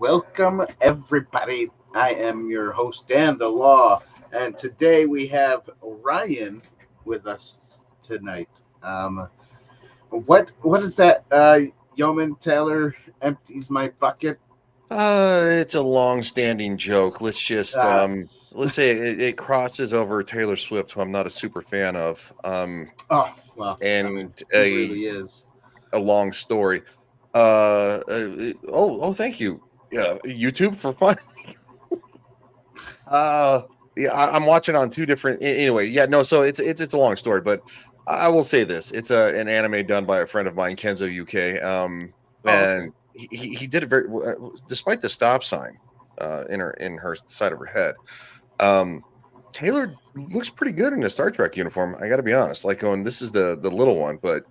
Welcome, everybody. I am your host, Dan the Law, and today we have Ryan with us tonight. What is that? Yeoman Taylor empties my bucket. It's a long-standing joke. Uh, Let's say it crosses over Taylor Swift, who I'm not a super fan of. oh well, I mean, And who really is? a long story. Thank you. Yeah, YouTube for fun. Uh, yeah, I'm watching on two different. Anyway, yeah, no. So it's a long story, but I will say this: it's an anime done by a friend of mine, Kenzo UK. Oh, okay. And he did it very despite the stop sign in her side of her head. Um, Taylor looks pretty good in a Star Trek uniform. I got to be honest. Like, going, this is the little one, but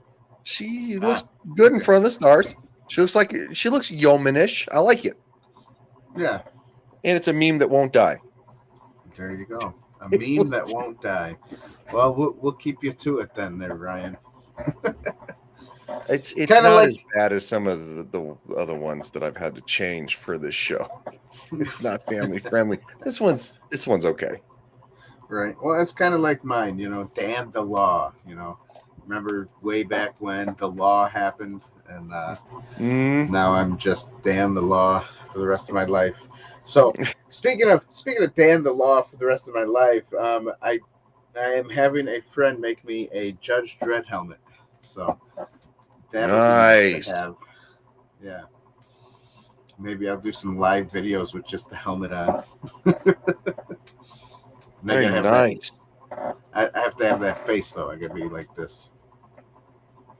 she looks good in Okay. front of the stars. She looks yeomanish. I like it, Yeah, and it's a meme that won't die. there you go. A meme that won't die. Well, we'll keep you to it then, there, Ryan. It's Kind of not like as bad as some of the other ones that I've had to change for this show. It's not family friendly. This one's okay. Right. Well, it's kind of like mine, damn the law, Remember way back when the law happened, and Mm, now I'm just damn the law for the rest of my life. So, speaking of damn the law for the rest of my life, I am having a friend make me a Judge Dredd helmet. So that'll be nice to nice. have. Yeah. Maybe I'll do some live videos with just the helmet on. And I Very gotta have that. nice. I have to have that face though. I gotta be like this.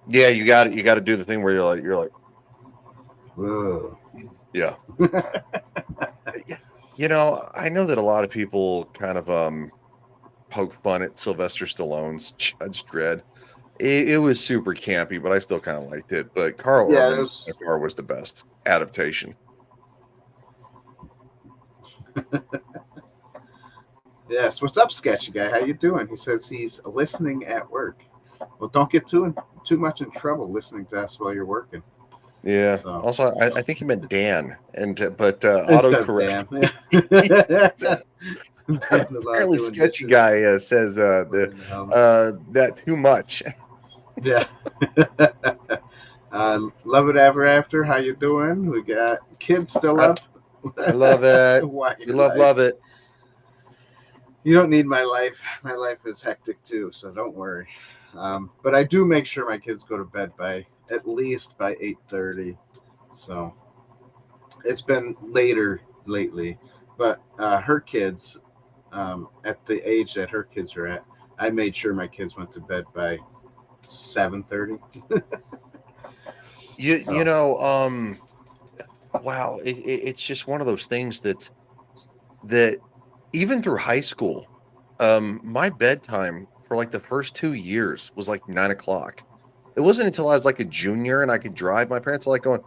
Yeah, you got to do the thing where you're like, Whoa. yeah. Yeah. I know that a lot of people kind of poke fun at Sylvester Stallone's Judge Dredd. It was super campy, but I still kind of liked it. But Carl Yeah, Urban by those. far was the best adaptation. Yes. What's up, sketchy guy? How you doing? He says he's listening at work. Well, don't get too much in trouble listening to us while you're working. Yeah. So Also, I think he meant Dan, but instead of autocorrect. damn, yeah. Dan the law Apparently, doing sketchy dishes, guy says wearing the helmet. that too much. Yeah. Love it ever after. How you doing? We got kids still I, up. I love it. Why We your life? love it. You don't need my life. My life is hectic too, so don't worry. But I do make sure my kids go to bed by at least by 8:30. So it's been later lately, but her kids, at the age that her kids are at, I made sure my kids went to bed by 7:30. You you So know, um, wow, it's just one of those things that even through high school, my bedtime for like the first 2 years was like 9 o'clock. It wasn't until I was like a junior and I could drive. My parents are like going,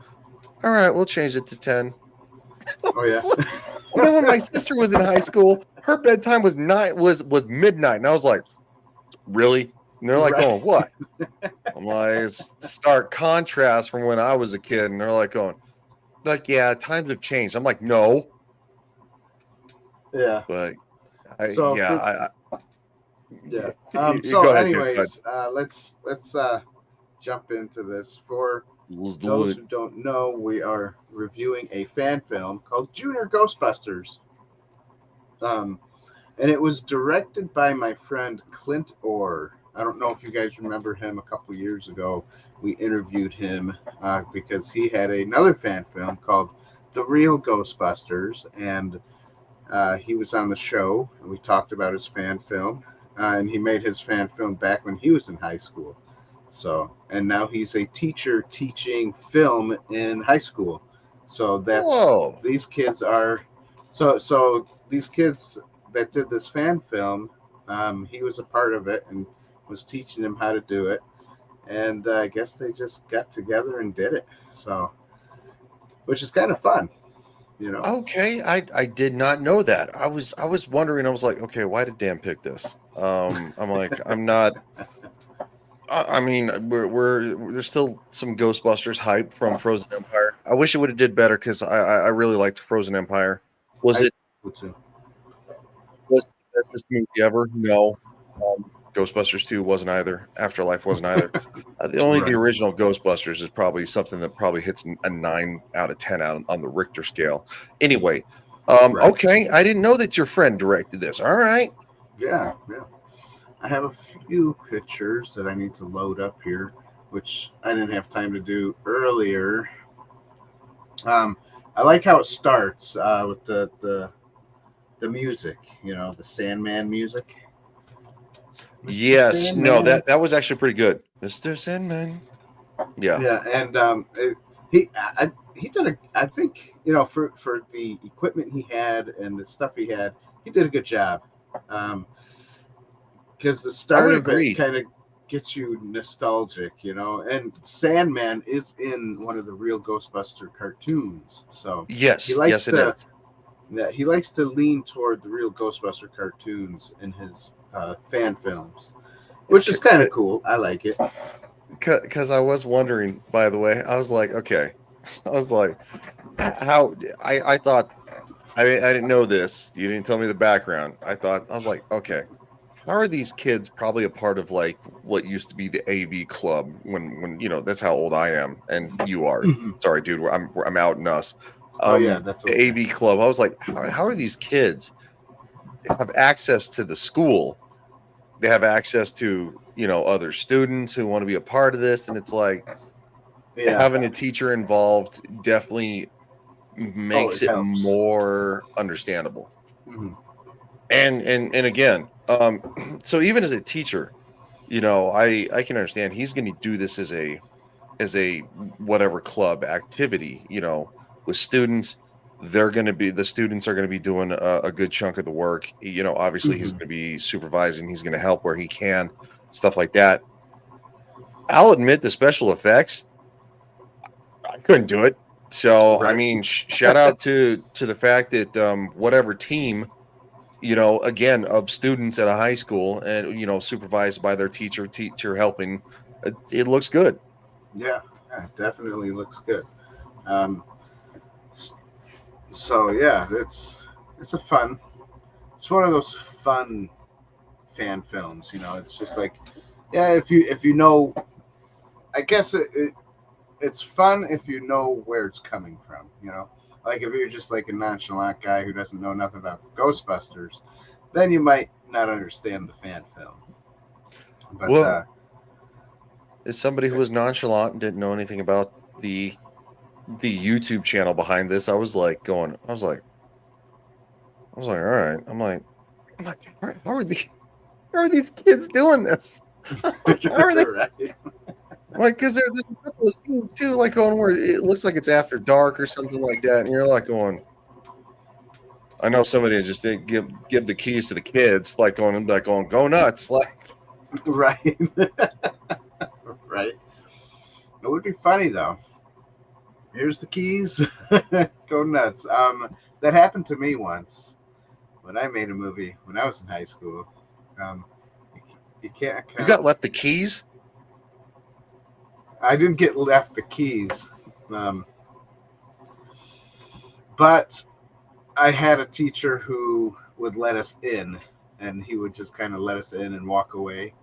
"All right, we'll change it to 10." I oh was yeah. like- and then when my sister was in high school, her bedtime was midnight, and I was like, "Really?" And they're like, Right. "Going what?" I'm like, "It's stark contrast from when I was a kid," and they're like, "Going like, yeah, times have changed." I'm like, "No," Yeah. but I So yeah, for I yeah. go So ahead, dude. Go ahead. anyways, let's jump into this. For Let's do those it. who don't know, we are reviewing a fan film called Junior Ghostbusters. Um, and it was directed by my friend Clint Orr. I don't know if you guys remember him a couple years ago. We interviewed him because he had another fan film called The Real Ghostbusters, and he was on the show, and we talked about his fan film. And he made his fan film back when he was in high school. So, and now he's a teacher teaching film in high school. So Whoa. these kids are, so these kids that did this fan film, he was a part of it and was teaching them how to do it. And I guess they just got together and did it. So, which is kind of fun, you know. Okay, I did not know that. I was wondering. I was like, okay, why did Dan pick this? I'm like, I mean, there's still some Ghostbusters hype from Frozen Empire. I wish it would have did better because I really liked Frozen Empire. Was I it do too. was it the bestest movie ever? No. Ghostbusters 2 wasn't either. Afterlife wasn't either. The Right. original Ghostbusters is probably something that probably hits a 9 out of 10 out on the Richter scale. Anyway, Right. okay, I didn't know that your friend directed this. All right. Yeah. Yeah. I have a few pictures that I need to load up here, which I didn't have time to do earlier. Um, I like how it starts with the music. You know, the Sandman music. Mr. Yes. No, Sandman. that was actually pretty good. Mr. Sandman. Yeah. Yeah, and he did a. I think for the equipment he had and the stuff he had, he did a good job. Because the I start would of it agree. kind of gets you nostalgic, and Sandman is in one of the real Ghostbuster cartoons, so he Yes. likes Yes, it to is. yeah, he likes to lean toward the real Ghostbuster cartoons in his fan films, which is kind of cool. I like it. Because I was wondering, by the way, I was like, okay, I was like, how I thought I didn't know this. You didn't tell me the background. I was like, okay, how are these kids probably a part of like what used to be the AV club when that's how old I am and you are. Mhm. Sorry, dude, I'm out in us. Oh yeah, that's The okay. AV club. I was like, how are these kids have access to the school? They have access to other students who want to be a part of this, and it's like Yeah. having a teacher involved definitely Oh, makes it it helps. more understandable. Mhm. And again, so even as a teacher, I can understand he's going to do this as a whatever club activity, with students. The students are going to be doing a good chunk of the work. Obviously he's Mhm. going to be supervising, he's going to help where he can, stuff like that. I'll admit the special effects, I couldn't do it. So, I Right. mean, shout out to the fact that whatever team, again, of students at a high school and supervised by their teacher helping, it looks good. Yeah. Yeah. It definitely looks good. Um, so yeah, it's a fun. It's one of those fun fan films. It's just like, yeah, if you know, I guess it's fun if you know where it's coming from. Like if you're just like a nonchalant guy who doesn't know nothing about Ghostbusters, then you might not understand the fan film. But Well, as somebody who was nonchalant and didn't know anything about the YouTube channel behind this, I was like, all right. I'm like, how are these kids doing this? I'm like, how are they? right. Like, because there's a couple of scenes too, like going where it looks like it's after dark or something like that, and you're like going, I know somebody just didn't give the keys to the kids, like going, go nuts, like Right. Right. It would be funny though. Here's the keys. Go nuts. That happened to me once when I made a movie when I was in high school. Um, you can't you got account. left the keys. I didn't get left the keys, um, but I had a teacher who would let us in, and he would just kind of let us in and walk away.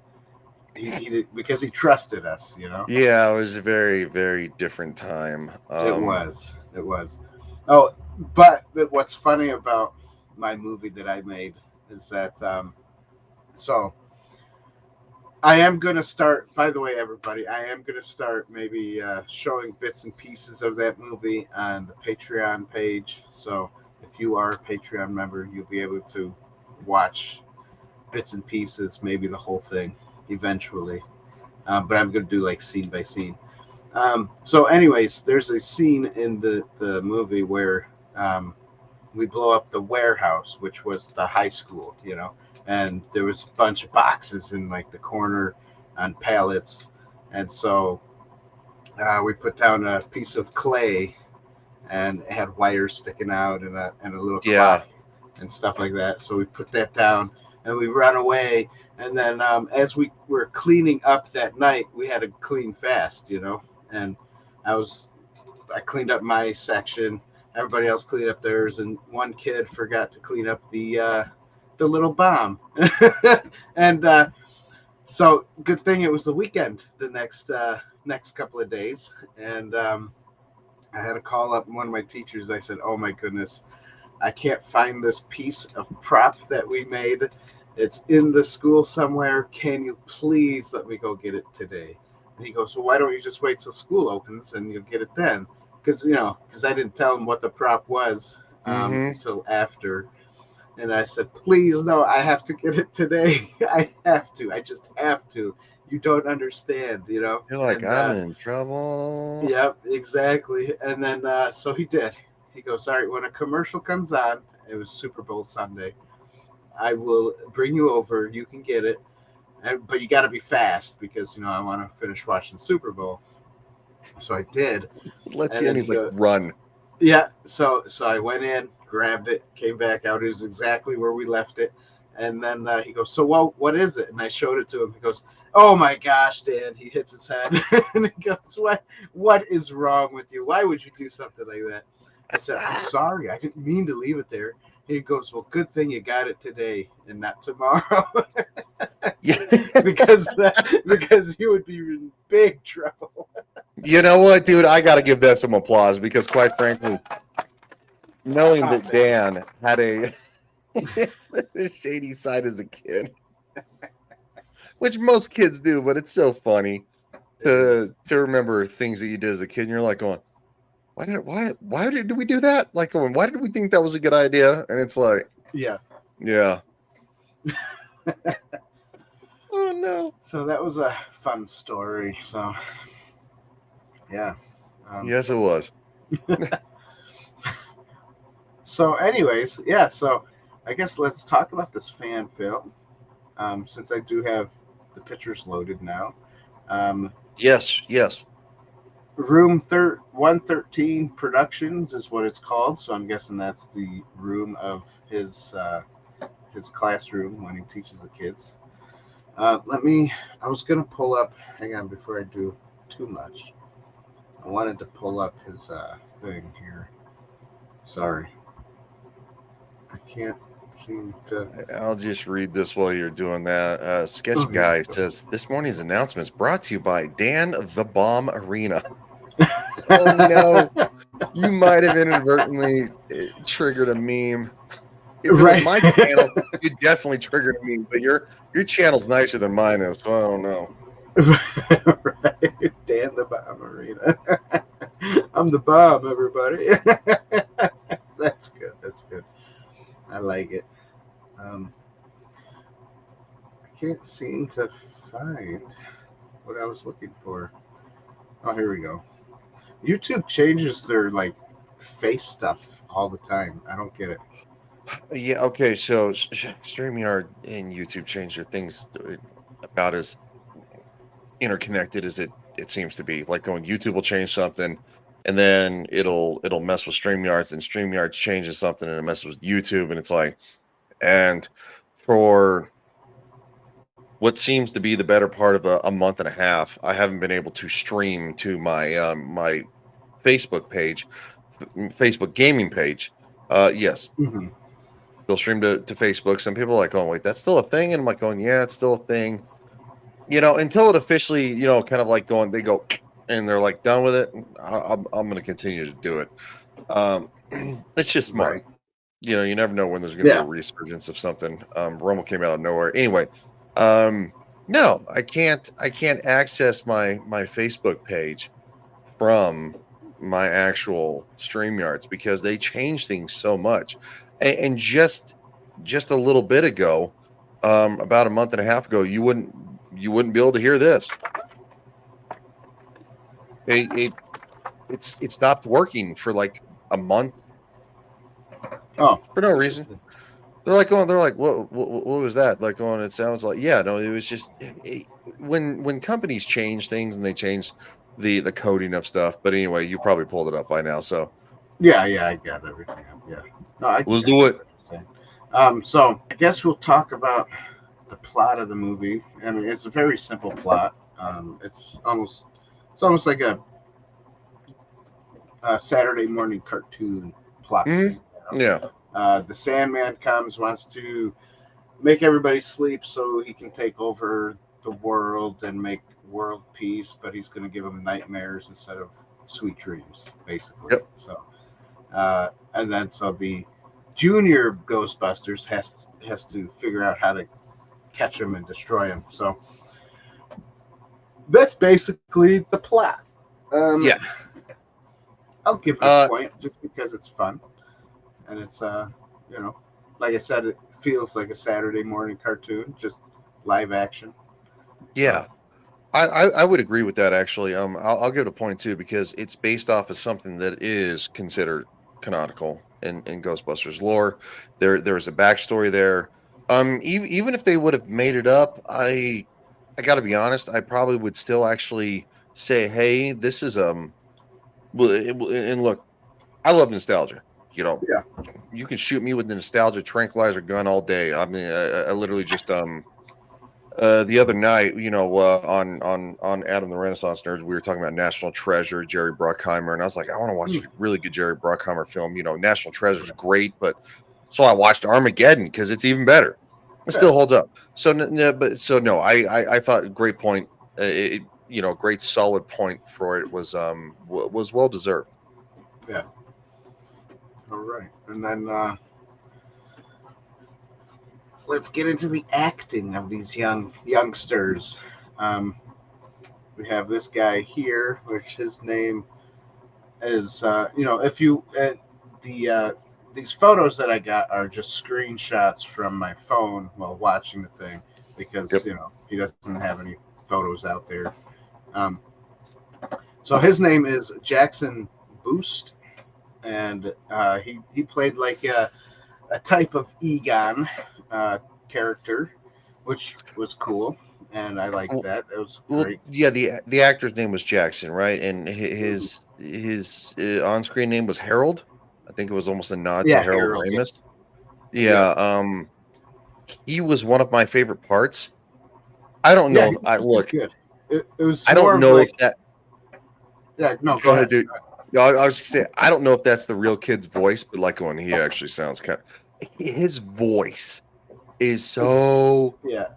He did because he trusted us. Yeah, it was a very very different time. It was. It was. Oh, but what's funny about my movie that I made is that so I am going to start, by the way, everybody, I am going to start maybe showing bits and pieces of that movie on the Patreon page. So if you are a Patreon member, you'll be able to watch bits and pieces, maybe the whole thing eventually. But I'm going to do like scene by scene. So, anyways, there's a scene in the movie where we blow up the warehouse, which was the high school, and there was a bunch of boxes in like the corner on pallets, and so we put down a piece of clay and it had wires sticking out and a little yeah, clock and stuff like that. So we put that down. and we run away. And then as we were cleaning up that night, we had to clean fast, and I cleaned up my section. Everybody else cleaned up theirs, and one kid forgot to clean up the little bomb. And so good thing it was the weekend the next couple of days, and I had to call up one of my teachers. I said, "Oh my goodness, I can't find this piece of prop that we made. It's in the school somewhere. Can you please let me go get it today?" And he goes, "Well, why don't you just wait till school opens and you'll get it then?" Because I didn't tell him what the prop was until after. And I said, "Please, no, I have to get it today. I have to. I just have to. You don't understand, You're like, And, I'm in trouble. yep, exactly. And then so he did. He goes, "All right, when a commercial comes on, it was Super Bowl Sunday, I will bring you over. You can get it, but you got to be fast because I want to finish watching Super Bowl." So I did. Let's And see, and then he's like, run. yeah. So I went in, grabbed it, came back out. It was exactly where we left it. And then he goes, "So what is it?" And I showed it to him. He goes, "Oh my gosh, Dan!" He hits his head and he goes, What is wrong with you? Why would you do something like that?" I said, "I'm sorry. I didn't mean to leave it there." He goes, "Well, good thing you got it today and not tomorrow." Yeah. because you would be in big trouble. You know what, dude? I got to give that some applause because, quite frankly, knowing that Dan had a shady side as a kid, which most kids do, but it's so funny to remember things that you did as a kid, and you're like going, why did we do that? Like going, why did we think that was a good idea? And it's like, yeah. Oh no. So that was a fun story. So yeah. Yes, it was. So anyways, yeah, so I guess let's talk about this fan film, since I do have the pictures loaded now. Yes. Room 113 Productions is what it's called, so I'm guessing that's the room of his classroom when he teaches the kids. I was going to pull up, hang on before I do too much. I wanted to pull up his thing here. Sorry. I can't seem to. I'll just read this while you're doing that. Sketch Guy says, "This morning's announcement is brought to you by Dan the Bomb Arena." Oh no, you might have inadvertently triggered a meme. If it was my channel, you definitely triggered a meme, but your channel's nicer than mine is, so I don't know. Right. Dan the Bomb Arena. I'm the bomb, everybody. That's good. I like it. I can't seem to find what I was looking for. Oh, here we go. YouTube changes their face stuff all the time. I don't get it. Yeah, okay, so StreamYard and YouTube change their things about as interconnected as it seems to be. Like going, YouTube will change something, and then it'll mess with StreamYards, and StreamYards changes something, and it messes with YouTube, and it's like, and for what seems to be the better part of a month and a half, I haven't been able to stream to my my Facebook page, Facebook gaming page. Yes. Mm-hmm. Still stream to Facebook. Some people are like, "Oh, wait, that's still a thing?" And I'm like going, "Yeah, it's still a thing." Until it officially, kind of like going, they go, and they're like done with it. I'm going to continue to do it. It's just smart. Right. You never know when there's going to be a resurgence of something. Rumble came out of nowhere. Anyway, no, I can't access my Facebook page from my actual StreamYards because they change things so much. And just a little bit ago, about a month and a half ago, you wouldn't be able to hear this. It stopped working for like a month. Oh, for no reason. They're like, what was that? Like, it sounds like, yeah, no, it was just when companies change things and they change the coding of stuff. But anyway, you probably pulled it up by now, so yeah, I got everything up. Yeah, no, let's do it. So I guess we'll talk about the plot of the movie. I mean, it's a very simple plot. It's almost like a Saturday morning cartoon plot Hmm. thing. Yeah. The Sandman comes, wants to make everybody sleep so he can take over the world and make world peace, but he's going to give them nightmares instead of sweet dreams, basically. Yep. So, and then so the junior Ghostbusters has to figure out how to catch him and destroy him. So that's basically the plot. Um, Yeah. I'll give it a Uh, point just because it's fun and it's you know, like I said, it feels like a Saturday morning cartoon, just live action. So yeah. I would agree with that actually. I'll give it a point too because it's based off of something that is considered canonical in Ghostbusters lore. There's a backstory there. Even if they would have made it up, I got to be honest, I probably would still actually say, hey, this is and look, I love nostalgia. You know, yeah, you can shoot me with the nostalgia tranquilizer gun all day. I mean, I literally just the other night, on Adam the Renaissance Nerd, we were talking about National Treasure, Jerry Bruckheimer, and I was like, I want to watch a really good Jerry Bruckheimer film. You know, National Treasure is great, but so I watched Armageddon because it's even better. It yeah, still holds up. So, no, I thought great point. Great solid point for it was well deserved. yeah. All right, and then let's get into the acting of these youngsters. Um, we have this guy here, which his name is if you the these photos that I got are just screenshots from my phone while watching the thing because Yep. he doesn't have any photos out there. Um, so his name is Jackson Boost, and he played like a type of Egon character, which was cool, and I liked that. It was Well, great. yeah, the actor's name was Jackson, right? And Mhm. his on-screen name was Harold. I think it was almost a nod to Yeah, Harold Harold. Yeah, Ramis. yeah, Yeah, he was one of my favorite parts. I don't yeah. know if I He did look, good. It was I don't more of know if like, that yeah. No, go go ahead, ahead. dude. No, I was just saying, I don't know if that's the real kid's voice, but like when he actually sounds kind of his voice is so Yeah,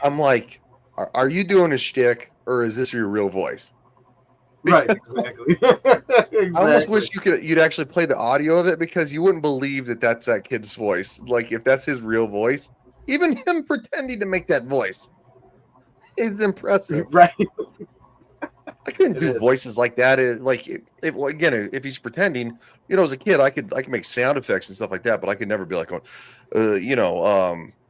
I'm like, are you doing a shtick or is this your real voice? right. Because Exactly. I almost Exactly. wish you'd actually play the audio of it because you wouldn't believe that that's that kid's voice. Like if that's his real voice, even him pretending to make that voice is impressive. Right. I couldn't It do is. voices like that. Well, again, if he's pretending, as a kid, I could make sound effects and stuff like that, but I could never be like going,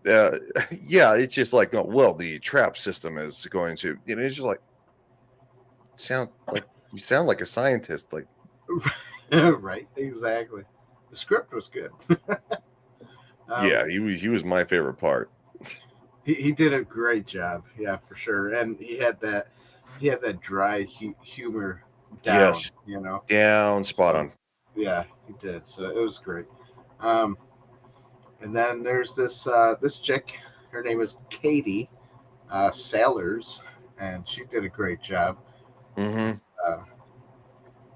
yeah, it's just like, oh, well, the trap system is going to, it's just like sound like you sound like a scientist. Like, Right. Exactly. The script was good. Um, yeah, he was my favorite part. he did a great job. Yeah, for sure. And he had that dry humor down. Yes, down spot So on. yeah, he did. So it was great. Um, and then there's this chick. Her name is Katie Sailors, and she did a great job Hmm. uh,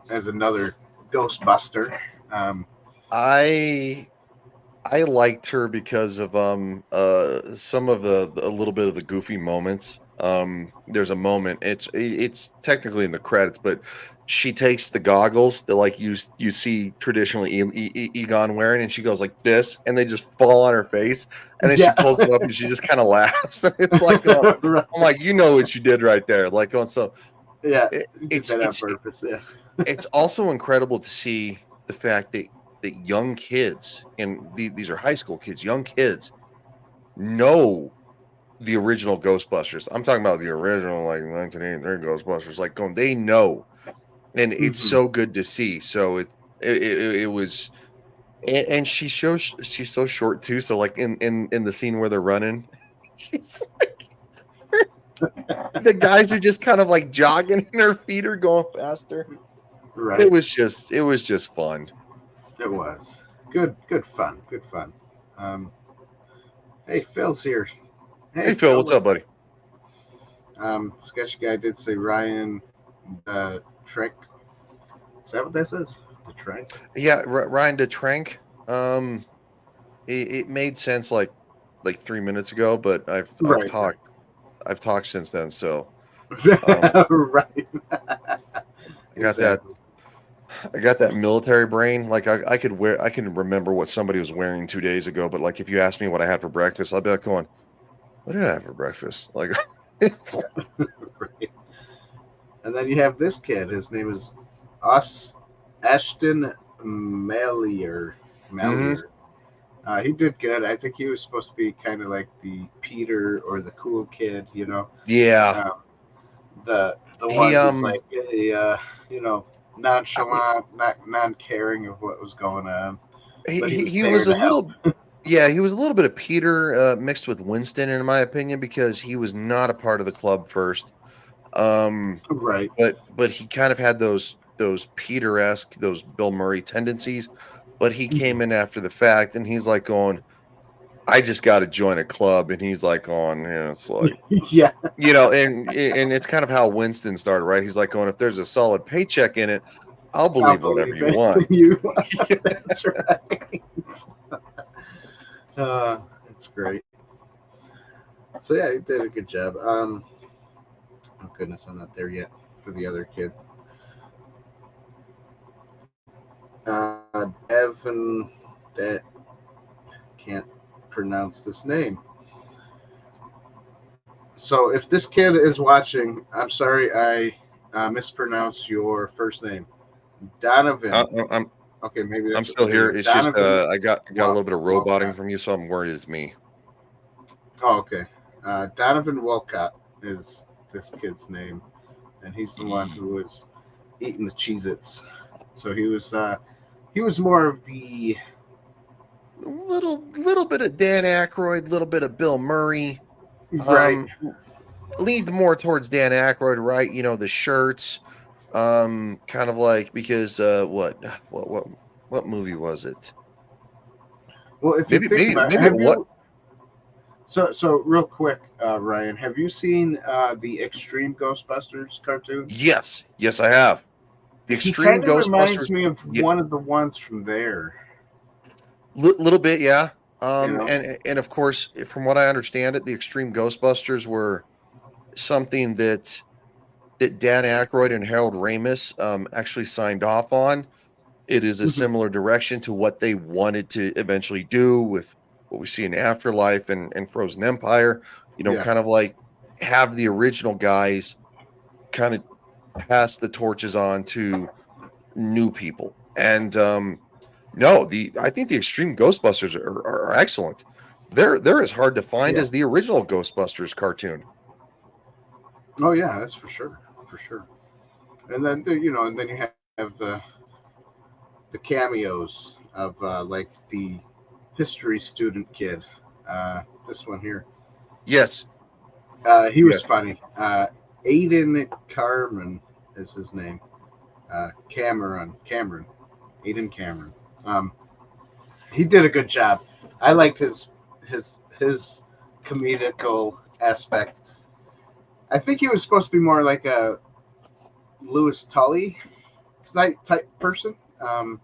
as another Ghostbuster. Um, I I liked her because of some of a little bit of the goofy moments. There's a moment, it's technically in the credits, but she takes the goggles that like you see traditionally Egon wearing, and she goes like this, and they just fall on her face, and then she yeah, pulls them up and she just kind of laughs. It's like right. I'm like, you know what you did right there. Like so Yeah, it, he did it's that on it's purpose. Yeah, it's also incredible to see the fact that young kids, and these are high school kids, young kids know the original Ghostbusters. I'm talking about the original, like 1983 Ghostbusters. Like, going, they know, and it's hmm so good to see. So it was, and she's so short too. So like in the scene where they're running, she's the guys are just kind of like jogging, and her feet are going faster. right. It was just fun. It was good. Good fun. Good fun. Um, Hey, Phil's here. Hey Phil, what's up, buddy? Sketch guy did say Ryan the Trek. Is that what this is? The Trek? Yeah, Ryan DeTrank. It made sense like 3 minutes ago, but Right, right. I've talked since then. So Right. I got that Exactly. I got that military brain. Like I can remember what somebody was wearing 2 days ago, but like if you ask me what I had for breakfast, I'll be like going, "What did I have for breakfast?" Like it's Right. And then you have this kid. His name is Us Ashton Mallier. hmm Mallier. He did good. I think he was supposed to be kind of like the Peter or the cool kid, you know. yeah. Um, the He one who's like a you know, I- nonchalant, not non caring of what was going on, but he was he there was a to help. little yeah, he was a little bit of Peter mixed with Winston in my opinion because he was not a part of the club first. Um Right. but he kind of had those Peter-esque, those Bill Murray tendencies, but he Mhm. came in after the fact and he's like going, "I just gotta join a club," and he's like on, it's like, Yeah, and it's kind of how Winston started, right? He's like going, "If there's a solid paycheck in it, I'll I'll believe whatever believe you it. want." You. That's right. It's great. So yeah, he did a good job. Oh goodness, I'm not there yet for the other kid. Devin, that can't pronounce this name. So if this kid is watching, I'm sorry I mispronounced your first name, I Donovan. I'm Okay, maybe I'm that's still there you here. go. It's just, Donovan I got a little bit of roboting Walcott. from you, so I'm worried it's me. Oh, okay. Donovan Walcott is this kid's name, and he's the one who was eating the Cheez-Its. So he was more of the Little bit of Dan Aykroyd, little bit of Bill Murray. right. Um, leaned more towards Dan Aykroyd, right? You know, the shirts, kind of like because what movie was it? Well, if you think about it, Maybe it have what? you so real quick, Ryan, have you seen the Extreme Ghostbusters cartoon? Yes, I have. The He Extreme kind of reminds Ghostbusters. me of Yeah, one of the ones from there. little bit, yeah. You know. And of course, from what I understand it, the Extreme Ghostbusters were something that Dan Aykroyd and Harold Ramis actually signed off on. It is a Mhm. similar direction to what they wanted to eventually do with what we see in Afterlife and Frozen Empire, Yeah. kind of like have the original guys kind of pass the torches on to new people. And no, the I think the Extreme Ghostbusters are excellent. They're as hard to find Yeah. as the original Ghostbusters cartoon. Oh yeah, that's for sure. For sure. And then and then you have the cameos of like the history student kid. This one here. Yes, He was yes. funny. Aiden Carmen is his name. Cameron, Aiden Cameron. Um, he did a good job. I liked his comedical aspect. I think he was supposed to be more like a Lewis Tully type person. And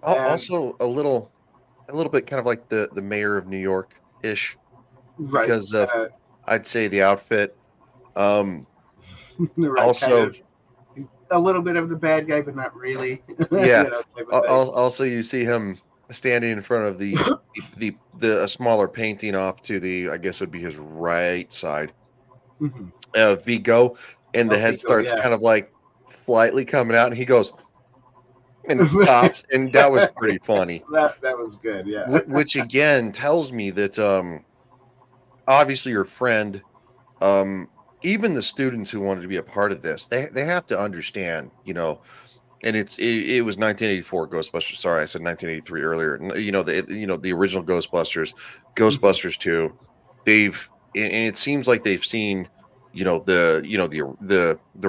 Also a little bit kind of like the mayor of New York ish right, because of I'd say the outfit. Um, right, kind also, of a little bit of the bad guy, but not really, yeah. type of thing. Also, you see him standing in front of the a smaller painting off to the I guess would be his right side Mhm. Vigo, and the Oh, head Vigo, starts yeah. kind of like slightly coming out, and he goes, and it stops, and that was pretty funny. That was good. Yeah. Which again tells me that obviously your friend, um, even the students who wanted to be a part of this, they have to understand, and it was 1984 Ghostbusters. Sorry, I said 1983 earlier. The original Ghostbusters, Mhm. Ghostbusters 2. And it seems like they've seen, the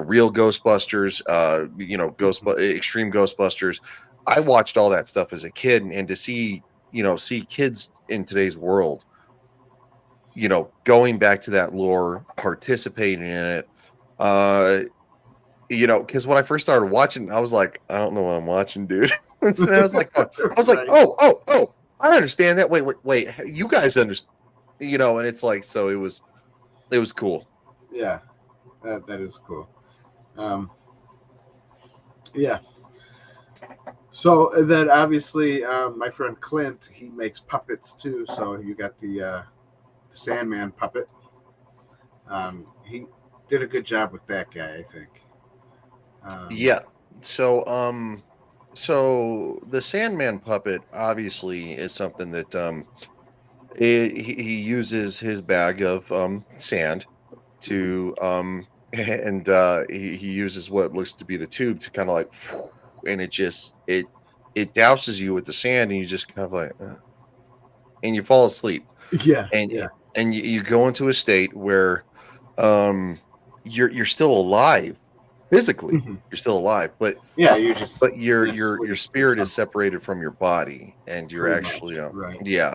real Ghostbusters, Mhm. Extreme Ghostbusters. I watched all that stuff as a kid, and to see kids in today's world going back to that lore, participating in it, because when I first started watching, I was like, I don't know what I'm watching, dude. And then I was like, Right. oh, I understand that. Wait, you guys understand, and it's like, so it was cool. Yeah, that is cool. Um, yeah. So then, obviously, my friend Clint, he makes puppets too. So you got the Sandman puppet. He did a good job with that guy, I think. Um, Yeah. So, so the Sandman puppet obviously is something that he uses his bag of sand mhm. to and he uses what looks to be the tube to kind of like and it douses you with the sand and you just kind of like and you fall asleep Yeah, and yeah. you go into a state where um you're still alive physically, Mhm. you're still alive, Yeah, you're just but your in a your sleep or spirit is something. separated from your body and you're Pretty actually much, right? yeah,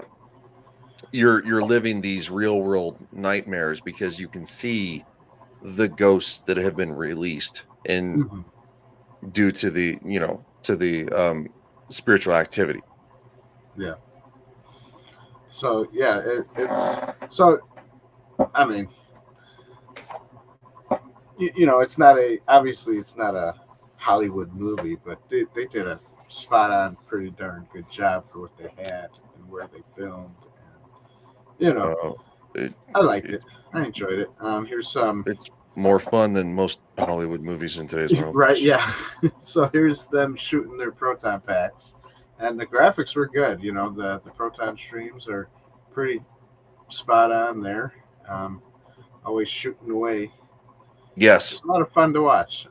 you're living these real world nightmares because you can see the ghosts that have been released and Hmm. due to the to the spiritual activity. Yeah. So yeah, it's so. I mean, it's not a obviously it's not a Hollywood movie, but they did a spot on, pretty darn good job for what they had and where they filmed. And uh it, I liked it it. I enjoyed it. Here's some. it's more fun than most Hollywood movies in today's world. Right, yeah. So here's them shooting their proton packs, and the graphics were good. The proton streams are pretty spot on there. Um, Always shooting away. Yes. It's a lot of fun to watch.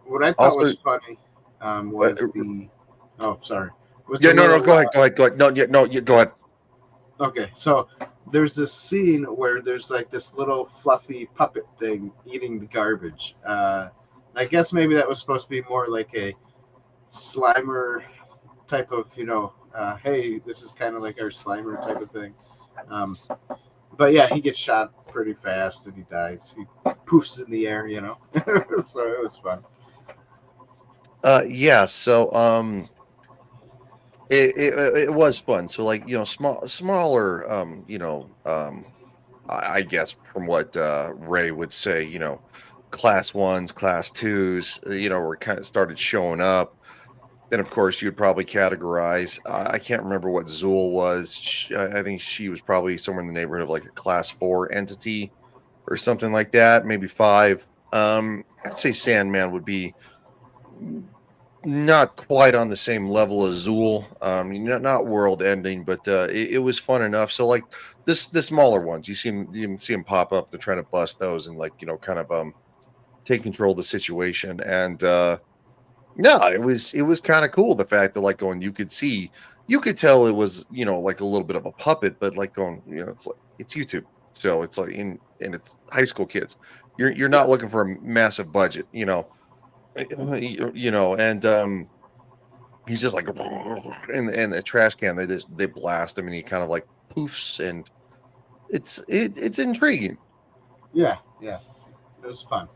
What I thought Also, was funny uh, was the. Oh, sorry. Was the yeah, no, little. go ahead. No, yeah, no, you go ahead. Okay, so there's this scene where there's like this little fluffy puppet thing eating the garbage. I guess maybe that was supposed to be more like a Slimer type of, hey, this is kind of like our Slimer type of thing. Um, but yeah, he gets shot pretty fast and he dies. He poofs in the air. So it was fun. Yeah, so it was fun. So like, smaller I guess from what Ray would say, class ones, class twos, were kind of started showing up. Then, of course, you'd probably categorize. I can't remember what Zool was. I think she was probably somewhere in the neighborhood of like a class four entity or something like that, maybe five. I'd say Sandman would be not quite on the same level as Zool. Not world ending, but it was fun enough. So like the smaller ones, you see them pop up. They're trying to bust those and like kind of take control of the situation. And no, it was kind of cool the fact that like going you could tell it was like a little bit of a puppet, but like going it's like it's YouTube, so it's like and it's high school kids. You're Yeah. not looking for a massive budget, and he's just like and the trash can they blast him and he kind of like poofs and it's intriguing. Yeah. Yeah. It was fun.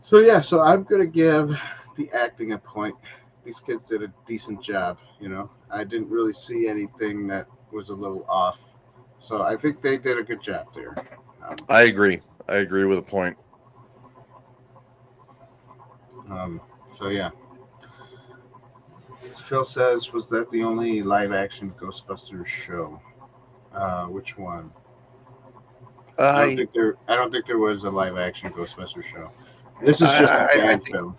So yeah, so I'm gonna give the acting a point. These kids did a decent job. I didn't really see anything that was a little off. So I think they did a good job there. Um, I agree with a point. um, so yeah, Phil says, was that the only live action Ghostbusters show? Which one? I I don't think there was a live action Ghostbusters show. This is just a I fan think film.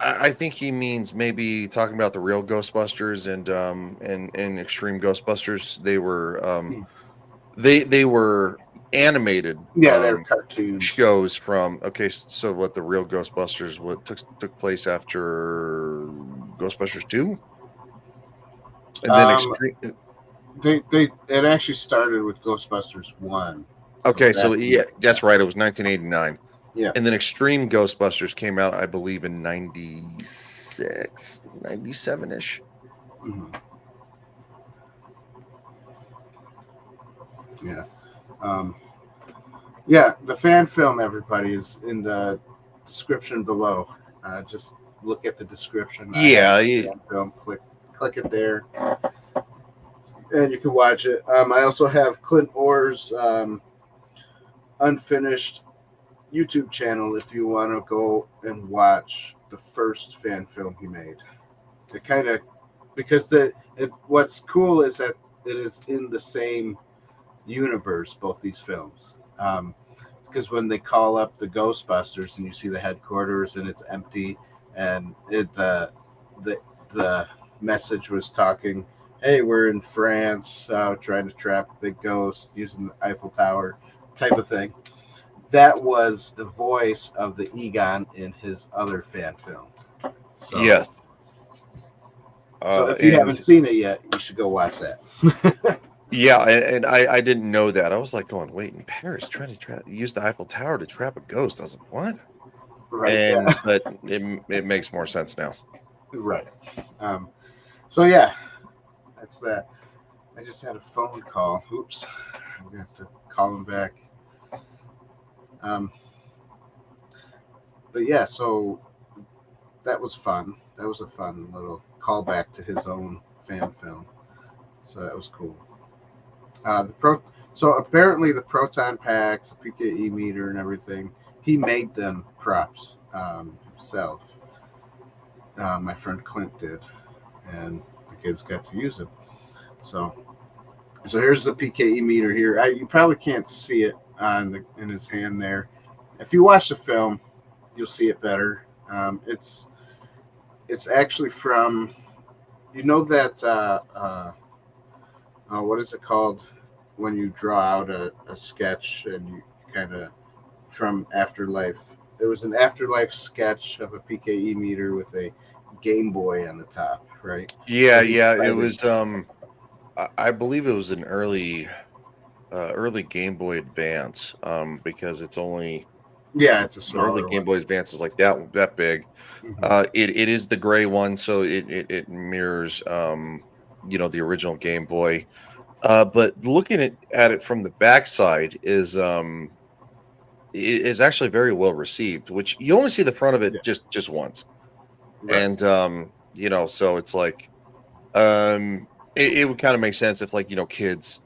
I think he means maybe talking about the real Ghostbusters and Extreme Ghostbusters. Hmm. They were animated Yeah, they're cartoons. shows from okay, so what the real Ghostbusters what took place after Ghostbusters 2 and then Um, Extreme they it actually started with Ghostbusters 1. So okay, so that yeah, yeah, that's right. It was 1989. yeah. And then Extreme Ghostbusters came out I believe in 96, 97ish. Mhm. Yeah. Um, yeah, the fan film, everybody, is in the description below. Just look at the description. I have Yeah, the fan film. Click it there, and you can watch it. I also have Clint Orr's unfinished YouTube channel if you want to go and watch the first fan film he made. It kind of because what's cool is that it is in the same universe, both these films. Because when they call up the Ghostbusters and you see the headquarters and it's empty, and the the message was talking, "Hey, we're in France, trying to trap a big ghost using the Eiffel Tower," type of thing. That was the voice of the Egon in his other fan film. So, yes. so if you haven't And seen it yet, you should go watch that. yeah, and I didn't know that. I was like going, wait, in Paris, trying to use the Eiffel Tower to trap a ghost. I was like, what? Right? Yeah. But it makes more sense now. Right. Um, so yeah, that's that. I just had a phone call. Oops. I'm gonna have to call him back. Um, but yeah, so that was fun. That was a fun little callback to his own fan film. So that was cool. The pro. So apparently the proton packs, the PKE meter, and everything, he made them props himself. My friend Clint did, and the kids got to use it. So, so here's the PKE meter here. You probably can't see it in his hand there. If you watch the film, you'll see it better. It's actually from that what is it called when you draw out a sketch and you kind of from Afterlife. It was an Afterlife sketch of a PKE meter with a Game Boy on the top, right? Yeah, So he yeah. It decided, was I believe it was an early Game Boy Advance, because it's only yeah, it's a the early smaller Game one. Boy Advance is like that big. Hmm. It is the gray one, so it mirrors the original Game Boy. But looking at it from the backside is actually very well received, which you only see the front of it Yeah, just once. right. And so it's like it would kind of make sense if, like, kids,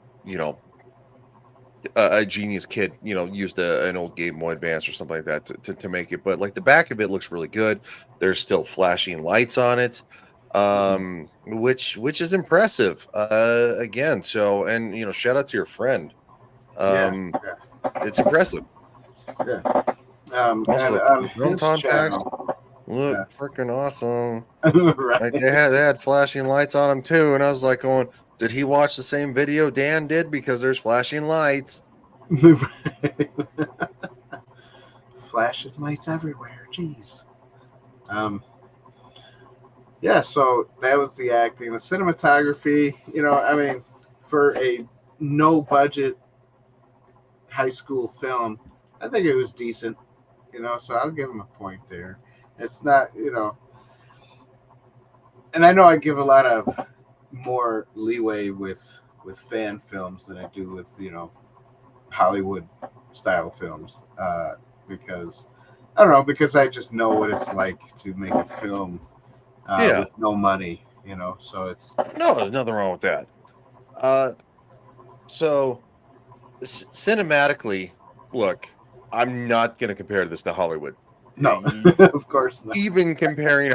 a genius kid, used an old Game Boy Advance or something like that to make it. But like the back of it looks really good. There's still flashing lights on it, Hmm. which is impressive. Again, so, and shout out to your friend. Yeah, Um, it's impressive. yeah. And Also, on the his proton packs channel, look yeah, freaking awesome. Like right. they had flashing lights on them too, and I was like going, did he watch the same video Dan did? Because there's flashing lights. Flashing lights everywhere. Jeez. Um, yeah, so that was the acting. The cinematography, I mean, for a no budget high school film, I think it was decent, so I'll give him a point there. It's not, and I know I give a lot of more leeway with fan films than I do with, Hollywood style films, because I don't know, because I just know what it's like to make a film Yeah, with no money, so it's no, there's nothing wrong with that. Uh, so cinematically, look, I'm not going to compare this to Hollywood. no, E- of course not. Even comparing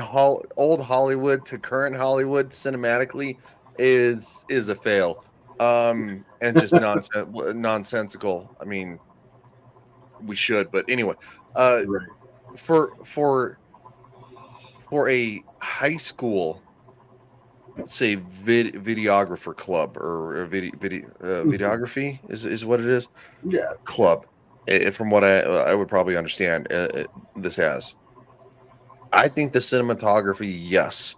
old Hollywood to current Hollywood cinematically is a fail. And just nonsensical. I mean, we should, but anyway, uh, Right. for for for a high school, say, videographer club, or a Hmm. videography is what it is, Yeah. club, from what I would probably understand, this as, I think the cinematography, yes,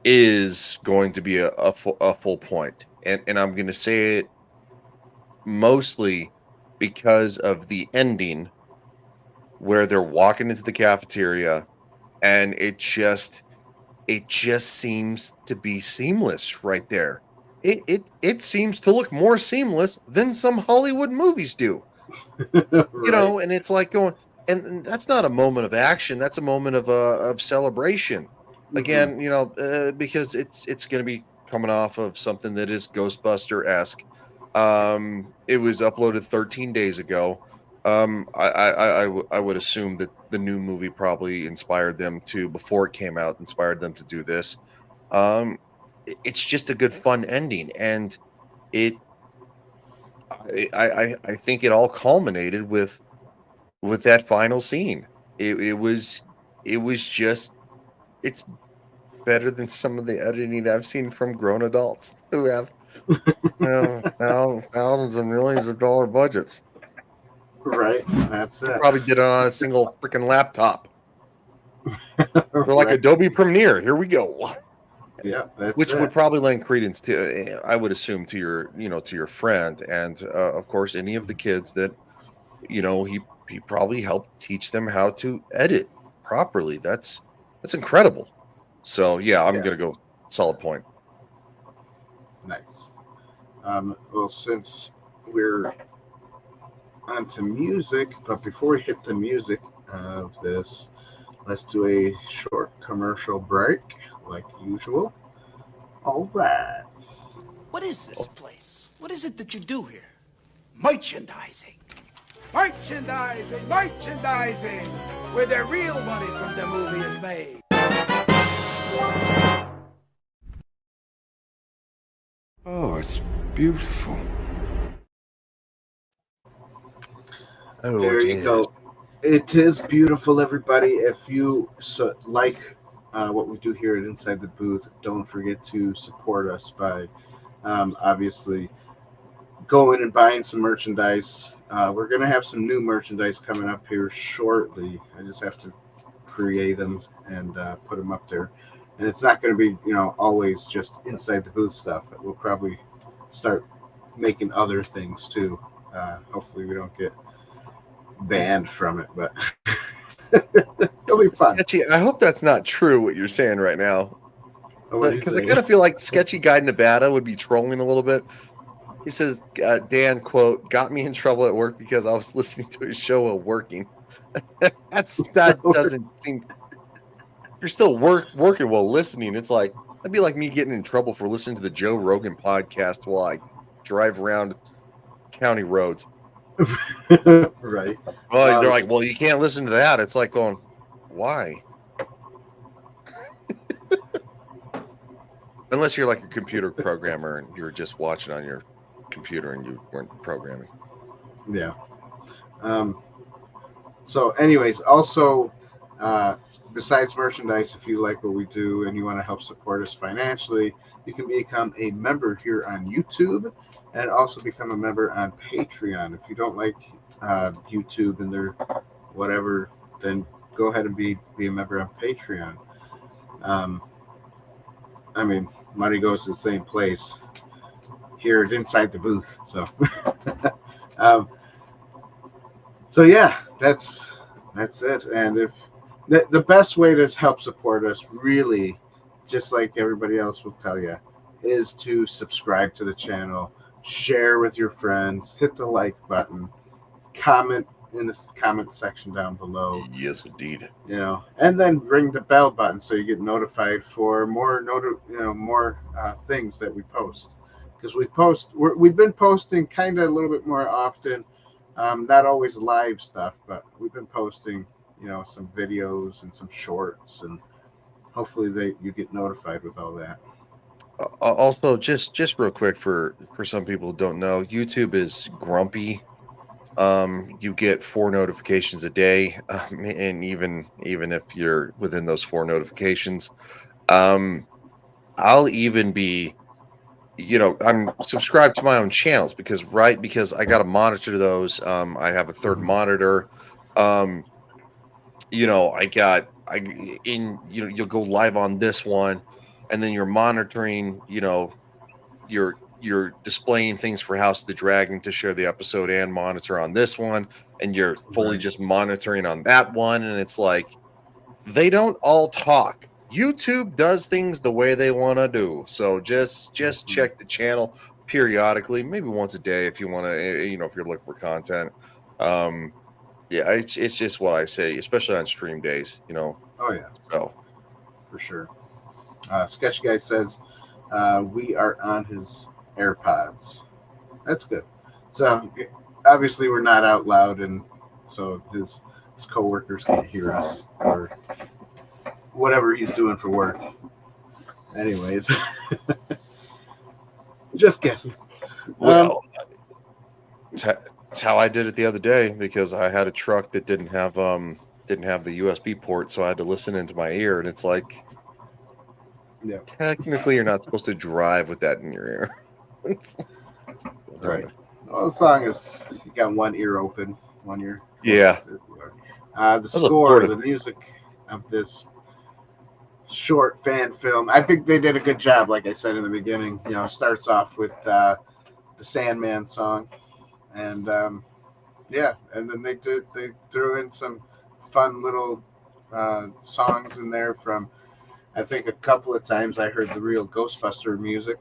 is going to be a full point, and I'm going to say it mostly because of the ending where they're walking into the cafeteria, and it just seems to be seamless right there. it seems to look more seamless than some Hollywood movies do. Right. And it's like going, and that's not a moment of action. That's a moment of celebration. Hmm. Again, because it's going to be coming off of something that is Ghostbuster esque. It was uploaded 13 days ago. I would assume that the new movie probably inspired them to, before it came out, inspired them to do this. It's just a good fun ending, and it I think it all culminated with that final scene. It was just, it's better than some of the editing I've seen from grown adults who have, thousands and millions of dollar budgets. Right. That's They it. probably did it on a single freaking laptop. They're like Right. Adobe Premiere. Here we go. Yeah, that's Which it. would probably lend credence to, I would assume, to your friend, and of course any of the kids that he probably helped teach them how to edit properly. That's incredible. So yeah, I'm Yeah, gonna go solid point. nice. Well, since we're onto music, but before we hit the music of this, let's do a short commercial break, like usual. All right. What is this place? What is it that you do here? Merchandising. Merchandising, merchandising, where the real money from the movie is made. Oh, it's beautiful. Oh, There it you is. go. It is beautiful, everybody. If you like what we do here at Inside the Booth, don't forget to support us by obviously going and buying some merchandise. We're going to have some new merchandise coming up here shortly. I just have to create them and put them up there. And it's not going to be, always just Inside the Booth stuff. We'll probably start making other things too. Hopefully, we don't get Is banned from it, but it'll be fun. sketchy. I hope that's not true what you're saying right now, What but do you because I say? kind of feel like sketchy guy Nevada would be trolling a little bit. He says, Dan, quote, got me in trouble at work because I was listening to his show while working. That doesn't seem, you're still working while listening. It's like, that'd be like me getting in trouble for listening to the Joe Rogan podcast while I drive around county roads. Right. Well, they're like, well, you can't listen to that. It's like going, why? Unless you're like a computer programmer and you're just watching on your computer and you weren't programming. Yeah. So, anyways, also, uh, besides merchandise, if you like what we do and you want to help support us financially, you can become a member here on YouTube and also become a member on Patreon. If you don't like YouTube and their whatever, then go ahead and be a member on Patreon. Um, I mean, money goes to the same place here at Inside the Booth. So, um, so yeah, that's it. And if the best way to help support us, really, just like everybody else will tell you, is to subscribe to the channel, share with your friends, hit the like button, comment in the comment section down below, Yes, indeed. and then ring the bell button so you get notified for more more things that we post, because we've been posting kind of a little bit more often, not always live stuff, but we've been posting some videos and some shorts, and hopefully you get notified with all that. Also, just real quick, for some people who don't know, YouTube is grumpy. You get 4 notifications a day, and even if you're within those 4 notifications, um, I'll even be, I'm subscribed to my own channels because I got to monitor those. I have a third Mhm. monitor. Um, I got I in you'll go live on this one, and then you're monitoring, you're displaying things for House of the Dragon to share the episode and monitor on this one, and you're fully Right. just monitoring on that one, and it's like they don't all talk. YouTube does things the way they want to do. So just check the channel periodically, maybe once a day if you want to, if you're looking for content. Yeah, it's just what I say, especially on stream days, Oh yeah, So for sure. Sketch Guy says we are on his AirPods. That's good. So obviously we're not out loud, and so his coworkers can't hear us or whatever he's doing for work. Anyways, just guessing. Well, it's how I did it the other day because I had a truck that didn't have the USB port, so I had to listen into my ear, and it's like, yeah, technically you're not supposed to drive with that in your ear. Right. Well, the song is you got one ear open, one ear. Yeah. The score, the music of this short fan film, I think they did a good job. Like I said in the beginning, starts off with the Sandman song, and and then they threw in some fun little songs in there from. I think a couple of times I heard the real Ghostbuster music,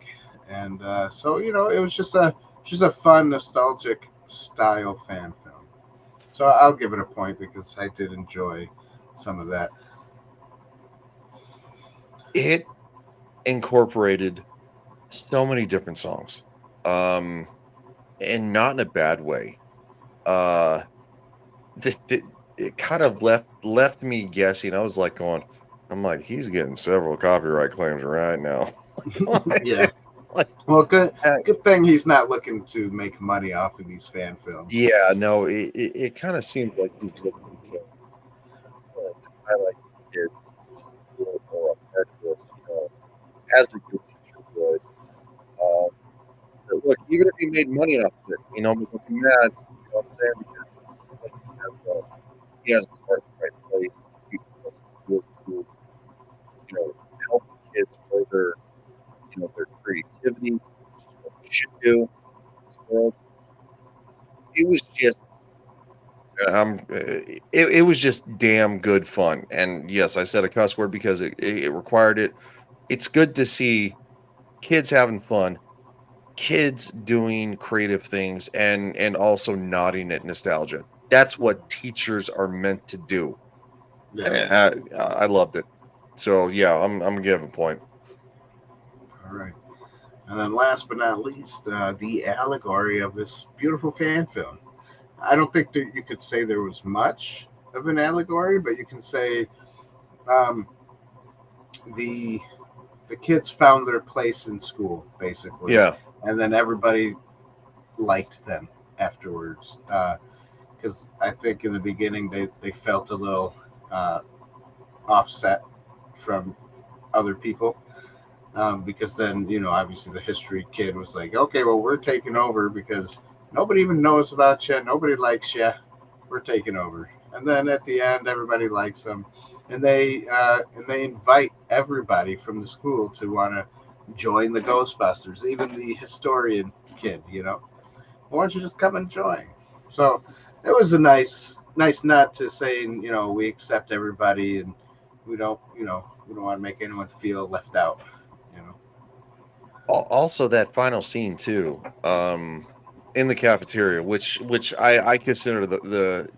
and so it was just a fun, nostalgic style fan film. So I'll give it a point because I did enjoy some of that. It incorporated so many different songs, and not in a bad way. It kind of left me guessing. I was like going, I'm like, he's getting several copyright claims right now. Yeah. Well, good thing he's not looking to make money off of these fan films. Yeah, no, it kind of seems like he's looking to highlight kids a little more effective, as a good teacher would. Look, even if he made money off of it, make him mad, what I'm saying? Because he has his heart in the right place. He wants to help the kids further, their creativity, which is what we should do in this world. It was just, it was just damn good fun. And yes, I said a cuss word because it required it. It's good to see kids having fun, kids doing creative things, and also nodding at nostalgia. That's what teachers are meant to do. Yeah. I loved it. So yeah, I'm gonna give a point. All right. And then last but not least, the allegory of this beautiful fan film. I don't think that you could say there was much of an allegory, but you can say the kids found their place in school, basically. Yeah. And then everybody liked them afterwards. Because I think in the beginning they felt a little offset from other people. Because then, obviously the history kid was like, okay, well, we're taking over because nobody even knows about you. Nobody likes you. We're taking over. And then at the end, everybody likes them. And they invite everybody from the school to want to join the Ghostbusters, even the historian kid, Why don't you just come and join? So it was a nice nod to saying, we accept everybody and we don't want to make anyone feel left out. Also, that final scene too, in the cafeteria, which I consider the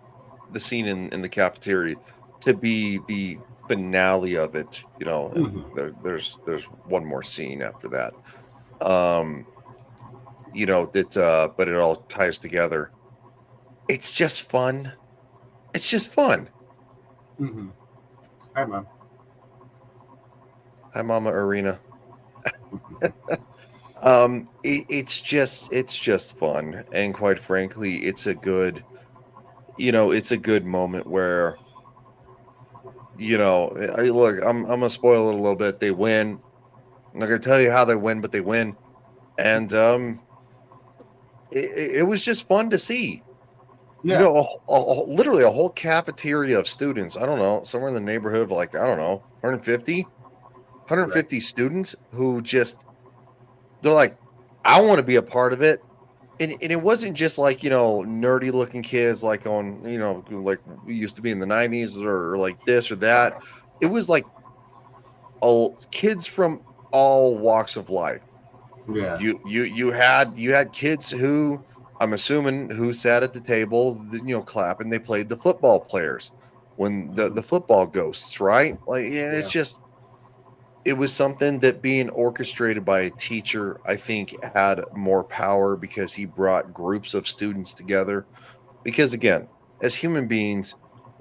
scene in the cafeteria to be the finale of it. And there's one more scene after that. But it all ties together. It's just fun. It's just fun. Mm-hmm. Hi, Mom. Hi, Mama Arena. It's just fun, and quite frankly, it's a good moment where look, I'm gonna spoil it a little bit. They win. I'm not gonna tell you how they win, but they win, and it was just fun to see. Yeah. Literally a whole cafeteria of students. I don't know, somewhere in the neighborhood of 150 right. Students who just. They're like, I want to be a part of it. And it wasn't just nerdy looking kids like on, like we used to be in the 90s or like this or that. It was like all kids from all walks of life. Yeah. You had kids who, I'm assuming, who sat at the table, clapping. They played the football players when the football ghosts, right? Like, and it's just, it was something that being orchestrated by a teacher, I think, had more power because he brought groups of students together. Because again, as human beings,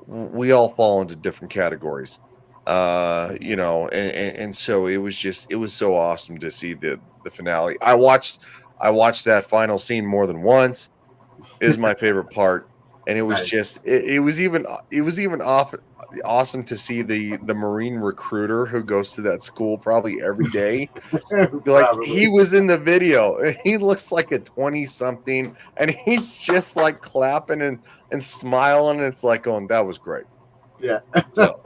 we all fall into different categories. And so it was so awesome to see the finale. I watched that final scene more than once. Is my favorite part. And it was Nice. just it was even awesome to see the Marine recruiter who goes to that school probably every day. Like, he Probably. was in the video. And he looks like a 20 something, and he's just like clapping and smiling. It's like going, that was great. Yeah. So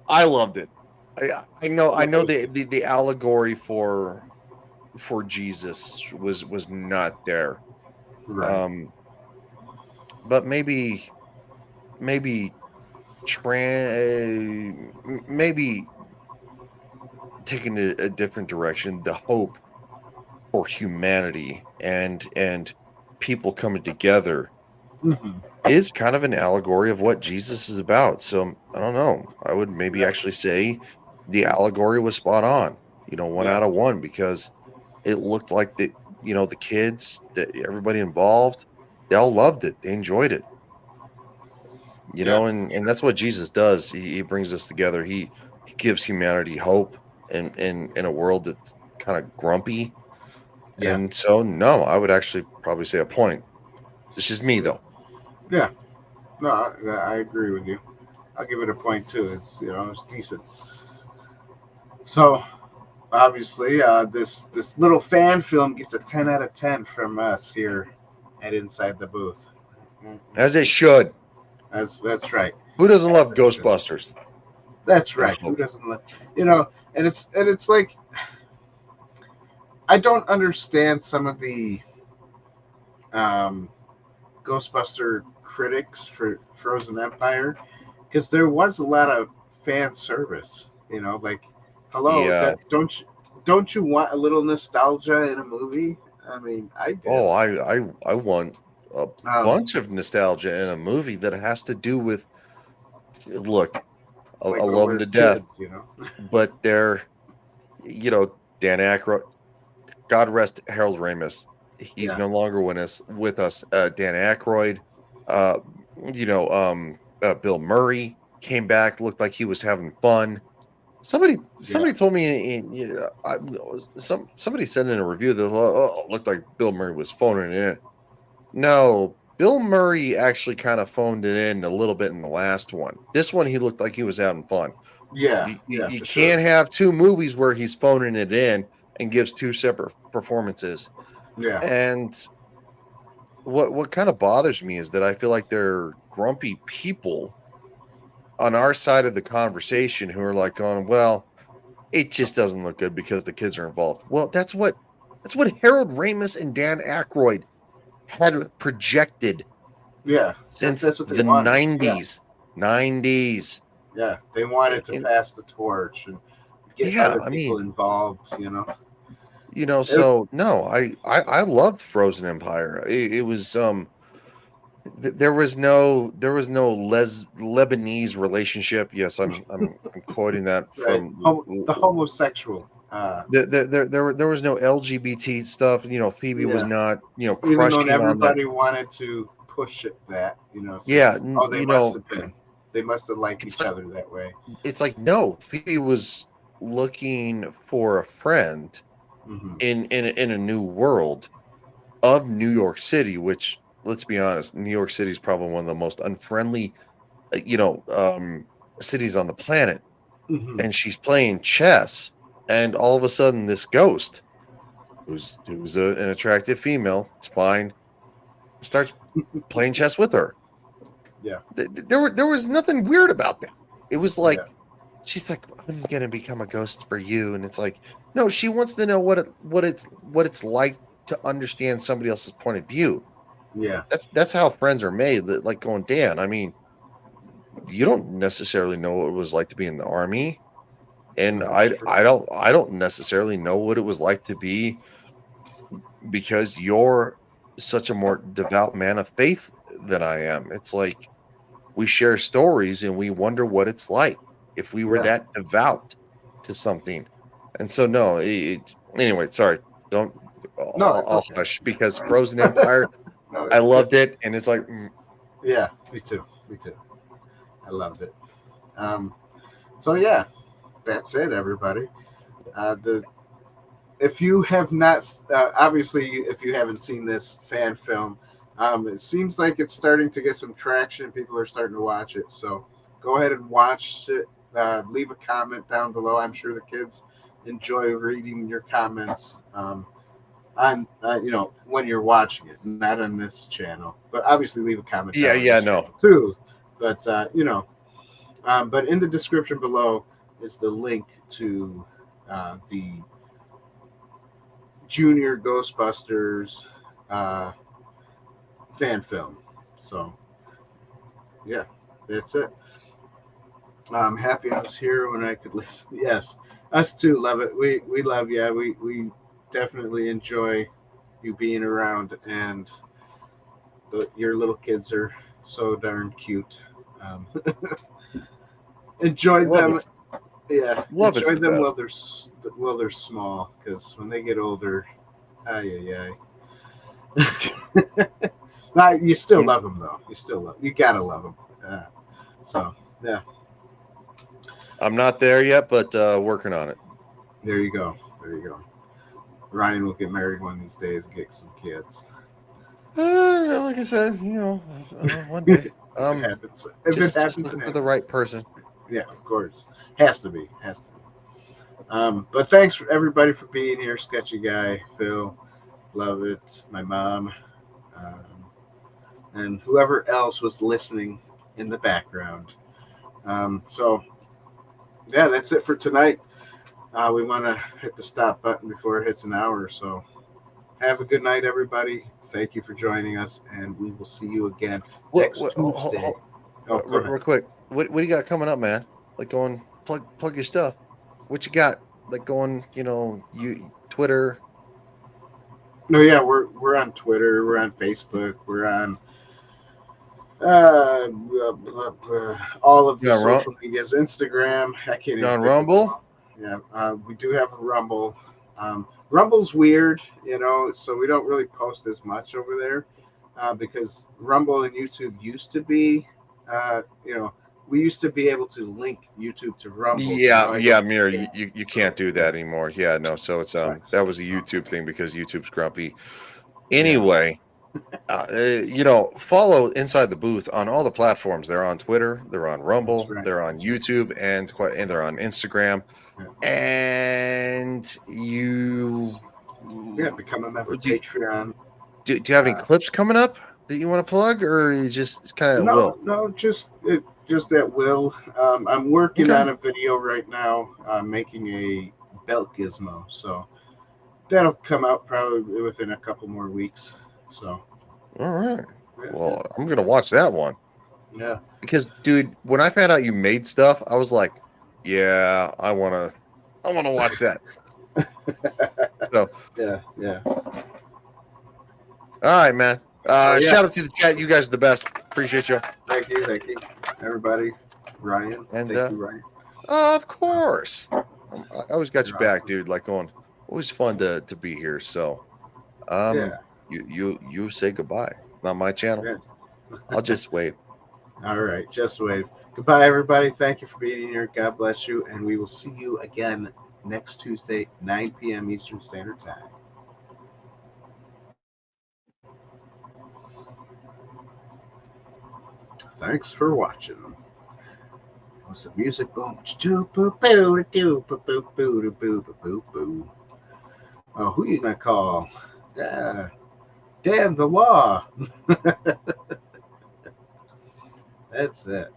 I loved it. I know the allegory for Jesus was not there. Right. But maybe maybe taking a different direction, the hope for humanity and people coming together Mhm. is kind of an allegory of what Jesus is about. So I don't know. I would maybe Yeah. actually say the allegory was spot on. 1 Yeah. out of 1, because it looked like the kids, that everybody involved, they all loved it. They enjoyed it. Yeah. And that's what Jesus does. He brings us together. He gives humanity hope in a world that's kind of grumpy. Yeah. And so, no, I would actually probably say a point. It's just me, though. Yeah. No, I agree with you. I'll give it a point too. It's decent. So obviously, this little fan film gets a 10 out of 10 from us here at Inside the Booth. As it should. That's right. Who doesn't As love it should. Ghostbusters? That's I right. Who hope. doesn't like And it's like, I don't understand some of the um, Ghostbuster critics for Frozen Empire, because there was a lot of fan service. Like, hello, Yeah. don't you want a little nostalgia in a movie? I mean, I Oh, do. I want a Um, bunch of nostalgia in a movie that has to do with, look, I like when love them we're to death, kids. but they're, Dan Aykroyd, God rest Harold Ramis. He's Yeah, no longer with us. Dan Aykroyd, uh, Bill Murray came back, looked like he was having fun. Somebody yeah, somebody told me, somebody said in a review that, oh, it looked like Bill Murray was phoning it in. No, Bill Murray actually kind of phoned it in a little bit in the last one. This one, he looked like he was having fun. yeah, You for sure. can't have two movies where he's phoning it in and gives two separate performances. Yeah, And what kind of bothers me is that I feel like they're grumpy people on our side of the conversation who are like going, well, it just doesn't look good because the kids are involved. Well, that's what Harold Ramis and Dan Aykroyd had projected yeah. That's since that's what they the wanted. Yeah, 90s. 90s. yeah. They wanted to And pass the torch and get yeah, other I people mean, involved. It, so no, I loved Frozen Empire. It was there was no Lebanese relationship. Yes, I'm quoting that right. from The homosexual. there was no LGBT stuff. Phoebe was Yeah. not, Even though crushing on that. everybody wanted to push it, say, Yeah, oh, they must have been. They must have liked it's each like other that way. no, Phoebe was looking for a friend Hmm. in a new world of New York City, which, let's be honest, New York City is probably one of the most unfriendly, uh, you know, um, cities on the planet. Hmm. And she's playing chess, and all of a sudden, this ghost, who's an attractive female, it's fine, starts playing chess with her. Yeah. There was nothing weird about that. It was like, Yeah. she's like, I'm gonna become a ghost for you, and it's like, no, she wants to know what it's like to understand somebody else's point of view. Yeah. That's how friends are made. Like going, Dan, I mean, you don't necessarily know what it was like to be in the army. And I don't necessarily know what it was like to be, because you're such a more devout man of faith than I am. It's like we share stories and we wonder what it's like if we were Yeah. that devout to something. And so no, anyway, sorry. Don't No, it's I'll okay. hush, because Frozen Empire, No, I it's good. loved it, and it's like Yeah, me too. Me too. I loved it. So yeah, that's it, everybody. The If you have not, obviously, if you haven't seen this fan film, it seems like it's starting to get some traction. People are starting to watch it. So go ahead and watch it. Leave a comment down below. I'm sure the kids enjoy reading your comments on, when you're watching it, not on this channel. But obviously, leave a comment down on yeah, this no. channel too. But but in the description below is the link to the Junior Ghostbusters fan film. So yeah, that's it. I'm happy I was here when I could listen. Yes, us too. Love it. We love you. We definitely enjoy you being around, and your little kids are so darn cute. Um, enjoy Love them. it. Yeah, Love it's enjoy the them best. while they're small, because when they get older, ay. Nah, you still love them though. You gotta love them. So yeah, I'm not there yet, but working on it. there you go. There you go. Ryan will get married one of these days and get some kids. Like I said, one day. If it happens, if it Just happens, look it for the happens. right person. Yeah, of course. Has to be. But thanks for everybody for being here. Sketchy guy, Phil, love it. My mom, um, and whoever else was listening in the background. So yeah, that's it for tonight. We want to hit the stop button before it hits an hour or so. Have a good night, everybody. Thank you for joining us, and we will see you again next Tuesday. Oh, go ahead. Real quick. What do you got coming up, man? Like, going plug your stuff. What you got? Like, going, you Twitter. No, yeah, we're on Twitter, we're on Facebook, we're on all of You the on social medias, Instagram. I can't You even on think of them Rumble? all. Yeah, we do have a Rumble. Rumble's weird, so we don't really post as much over there because Rumble and YouTube used to be, we used to be able to link YouTube to Rumble. But now I Yeah, guess Mir, we can't. you So can't do yeah, that anymore. Yeah, no. So it's sucks. that was a So YouTube thing because YouTube's grumpy. yeah, Anyway, follow Inside the Booth on all the platforms. They're on Twitter, they're on that's Rumble, right. they're on That's right. YouTube, and they're on Instagram. Yeah. And you Yeah, become a member. do, Patreon. do you have any Uh, clips coming up that you want to plug, or you just kind of will? no, just at will. I'm working Okay. on a video right now, making a belt gizmo, so that'll come out probably within a couple more weeks. So All right. yeah, Well, I'm gonna watch that one. yeah, Because, dude, when I found out you made stuff, I was like, yeah, I wanna watch that. So, yeah. all right, man. Oh yeah. Shout out to the chat. You guys are the best. Appreciate you. Thank you, everybody. Ryan, And thank you, Ryan. of course, I always got your You're back, awesome. dude. Like, always fun to be here. So, Yeah. you say goodbye. It's not my channel. Yes. I'll just wave. All right. Just wave. Goodbye, everybody. Thank you for being here. God bless you, and we will see you again next Tuesday, 9 p.m. Eastern Standard Time. Thanks for watching. What's the music? Boom, oh, who you gonna call? Yeah, damn the law. That's it.